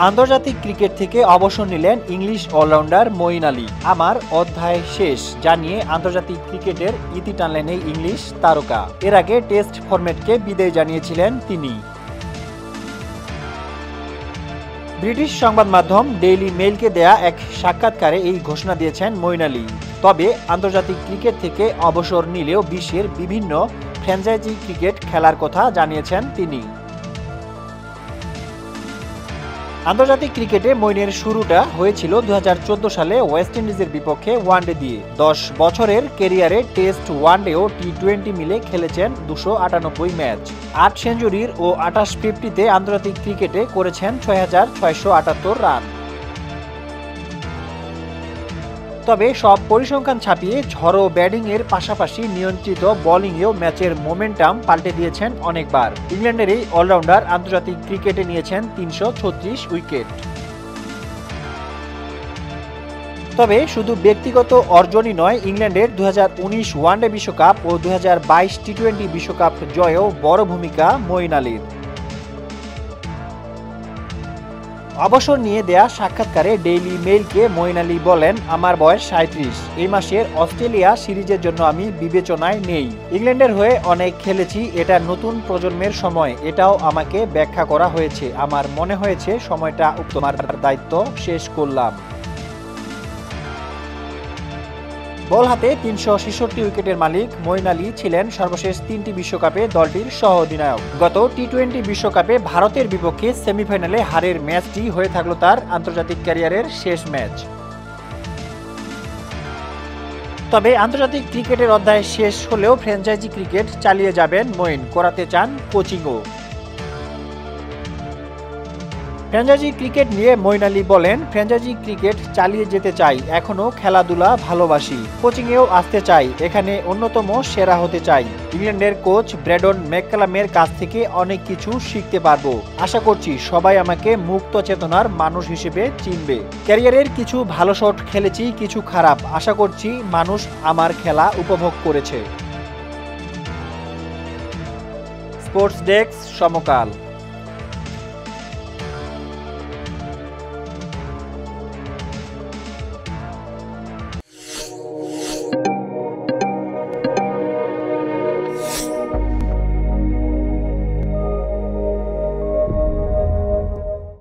আন্তর্জাতিক ক্রিকেট থেকে অবসর নিলেন ইংলিশ অলরাউন্ডার মঈন আলী। আমার অধ্যায় শেষ জানিয়ে আন্তর্জাতিক ক্রিকেটের ইতি টানলেন এই ইংলিশ তারকা। এর আগে টেস্ট ফরম্যাটকে বিদায় জানিয়েছিলেন তিনি। ব্রিটিশ সংবাদ মাধ্যম ডেইলি মেইলকে দেয়া এক সাক্ষাৎকারে এই ঘোষণা দিয়েছেন মঈন আলী। তবে আন্তর্জাতিক ক্রিকেট থেকে অবসর নিলেও বিশ্বের বিভিন্ন ফ্র্যাঞ্চাইজি ক্রিকেট খেলার কথা জানিয়েছেন তিনি। আন্তর্জাতিক ক্রিকেটে মঈনের শুরুটা হয়েছিল 2014 সালে ওয়েস্ট ইন্ডিজের বিপক্ষে ওয়ানডে দিয়ে। 10 বছরের ক্যারিয়ারে টেস্ট, ওয়ানডে ও টি20 মিলে খেলেছেন 298 ম্যাচ। 8 সেঞ্চুরির ও 28 ফিফটিতে আন্তর্জাতিক ক্রিকেটে করেছেন 6678 রান। তবে সব পরিসংখ্যান ছাপিয়ে ঝড়ো ব্যাটিংয়ের পাশাপাশি নিয়ন্ত্রিত বোলিংয়েও ম্যাচের মোমেন্টাম পাল্টে দিয়েছেন অনেকবার। ইংল্যান্ডের এই অলরাউন্ডার আন্তর্জাতিক ক্রিকেটে নিয়েছেন 336 উইকেট। তবে শুধু ব্যক্তিগত অর্জনই নয়, ইংল্যান্ডের 2019 ওয়ানডে বিশ্বকাপ ও 2022 টি20 বিশ্বকাপ জয়েও বড় ভূমিকা মঈন আলীর। অবসর নিয়ে দেয়া সাক্ষাৎকারে ডেইলি মেইলকে মঈন আলী বলেন, আমার বয়স 37। এই মাসের অস্ট্রেলিয়া সিরিজের জন্য আমি বিবেচনায় নেই। ইংল্যান্ডের হয়ে অনেক খেলেছি, এটা নতুন প্রজন্মের সময়, এটাও আমাকে ব্যাখ্যা করা হয়েছে। আমার মনে হয়েছে সময়টা তোমার দায়িত্ব শেষ করলাম। বল হাতে 366 উইকেটের মালিক মঈন আলী ছিলেন সর্বশেষ 3টি বিশ্বকাপে দলটির সহ অধিনায়ক। গত টি20 বিশ্বকাপে ভারতের বিপক্ষে সেমিফাইনালে হারের ম্যাচটি হয়ে থাকল তার আন্তর্জাতিক ক্যারিয়ারের শেষ ম্যাচ। তবে আন্তর্জাতিক ক্রিকেটের অধ্যায় শেষ হলেও ফ্র্যাঞ্চাইজি ক্রিকেট চালিয়ে যাবেন মঈন, করাতে চান কোচিংও। ফ্র্যাঞ্চাইজি ক্রিকেট নিয়ে মঈন আলী বলেন, ফ্র্যাঞ্চাইজি ক্রিকেট চালিয়ে যেতে চাই, এখনো খেলাধুলা ভালোবাসি, কোচিংয়েও আসতে চাই, এখানে অন্যতম সেরা হতে চাই। ইংল্যান্ডের কোচ ব্র্যাডন ম্যাককালামের কাছ থেকে অনেক কিছু শিখতে পারবো। আশা করছি সবাই আমাকে মুক্ত চেতনার মানুষ হিসেবে চিনবে। ক্যারিয়ারের কিছু ভালো শট খেলেছি, কিছু খারাপ। আশা করছি মানুষ আমার খেলা উপভোগ করেছে। স্পোর্টস ডেস্ক, সমকাল।